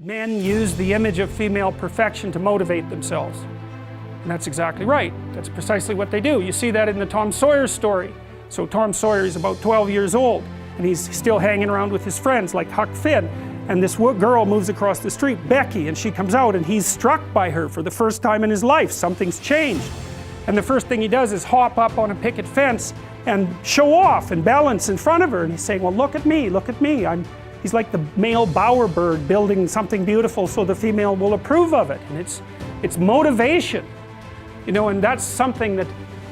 Men use the image of female perfection to motivate themselves. And that's exactly right. That's precisely what they do. You see that in the Tom Sawyer story. So Tom Sawyer is about 12 years old, and he's still hanging around with his friends like Huck Finn. And this girl moves across the street, Becky, and she comes out and he's struck by her for the first time in his life. Something's changed. And the first thing he does is hop up on a picket fence and show off and balance in front of her. And he's saying, well, look at me, look at me. He's like the male bowerbird building something beautiful so the female will approve of it. And it's motivation. You know, and that's something that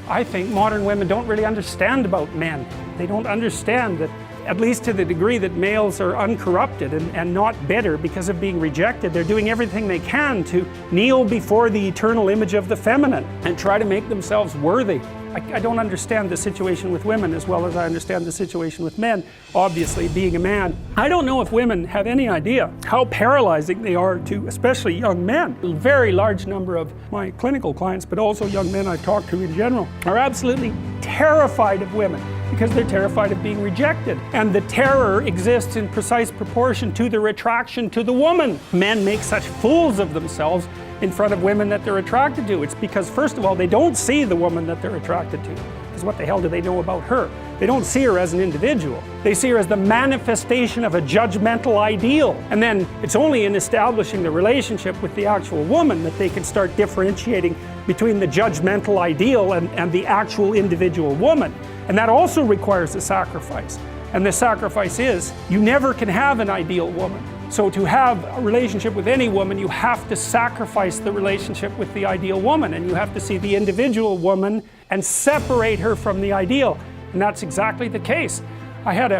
I think modern women don't really understand about men. They don't understand that, at least to the degree that males are uncorrupted and not bitter because of being rejected, they're doing everything they can to kneel before the eternal image of the feminine and try to make themselves worthy. I don't understand the situation with women as well as I understand the situation with men, obviously being a man. I don't know if women have any idea how paralyzing they are to especially young men. A very large number of my clinical clients, but also young men I've talked to in general, are absolutely terrified of women because they're terrified of being rejected. And the terror exists in precise proportion to the attraction to the woman. Men make such fools of themselves in front of women that they're attracted to. It's because, first of all, they don't see the woman that they're attracted to. Because what the hell do they know about her? They don't see her as an individual. They see her as the manifestation of a judgmental ideal. And then it's only in establishing the relationship with the actual woman that they can start differentiating between the judgmental ideal and the actual individual woman. And that also requires a sacrifice. And the sacrifice is, you never can have an ideal woman. So to have a relationship with any woman, you have to sacrifice the relationship with the ideal woman, and you have to see the individual woman and separate her from the ideal. And that's exactly the case. I had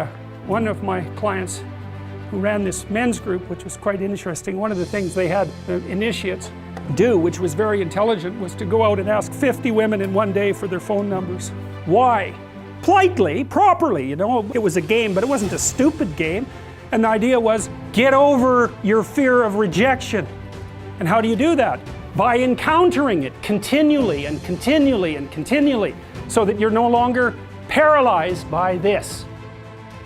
one of my clients who ran this men's group, which was quite interesting. One of the things they had the initiates do, which was very intelligent, was to go out and ask 50 women in one day for their phone numbers. Why? Politely, properly, you know. It was a game, but it wasn't a stupid game. And the idea was, get over your fear of rejection. And how do you do that? By encountering it continually and continually and continually, so that you're no longer paralyzed by this.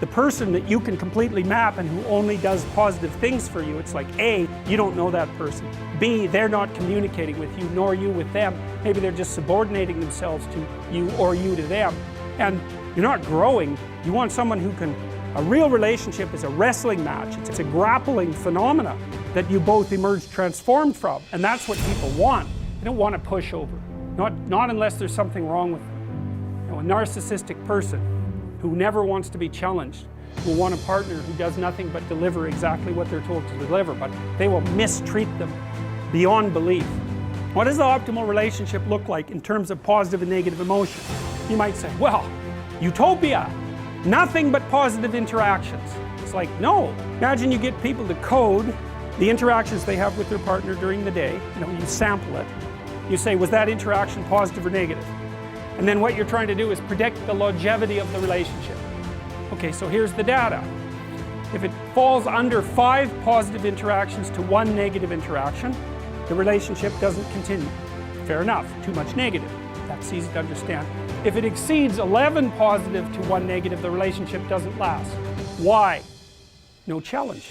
The person that you can completely map and who only does positive things for you, it's like, A, you don't know that person. B, they're not communicating with you, nor you with them. Maybe they're just subordinating themselves to you or you to them. And you're not growing. You want someone who can. A real relationship is a wrestling match. It's a grappling phenomena that you both emerge transformed from. And that's what people want. They don't want a pushover. Not unless there's something wrong with them. You know, a narcissistic person who never wants to be challenged will want a partner who does nothing but deliver exactly what they're told to deliver, but they will mistreat them beyond belief. What does the optimal relationship look like in terms of positive and negative emotion? You might say, well, utopia. Nothing but positive interactions. It's like, no. Imagine you get people to code the interactions they have with their partner during the day. You know, you sample it. You say, was that interaction positive or negative? And then what you're trying to do is predict the longevity of the relationship. Okay, so here's the data. If it falls under 5 positive interactions to 1 negative interaction, the relationship doesn't continue. Fair enough, too much negative. That's easy to understand. If it exceeds 11 positive to 1 negative, the relationship doesn't last. Why? No challenge,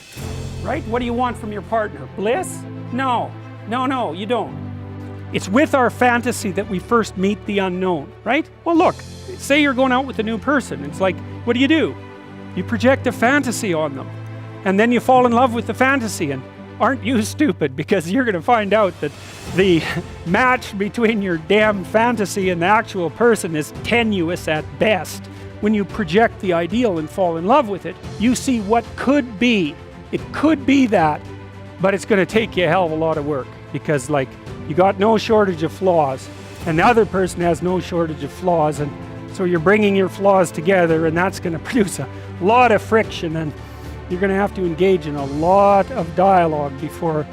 right? What do you want from your partner? Bliss? No, you don't. It's with our fantasy that we first meet the unknown, right? Well, look, say you're going out with a new person. It's like, what do? You project a fantasy on them, and then you fall in love with the fantasy. And aren't you stupid? Because you're going to find out that the match between your damn fantasy and the actual person is tenuous at best. When you project the ideal and fall in love with it, you see what could be. It could be that, but it's going to take you a hell of a lot of work, because like, you got no shortage of flaws, and the other person has no shortage of flaws, and so you're bringing your flaws together, and that's going to produce a lot of friction, and you're going to have to engage in a lot of dialogue before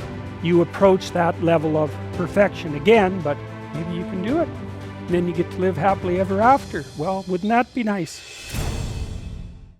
you approach that level of perfection again, but maybe you can do it. And then you get to live happily ever after. Well, wouldn't that be nice?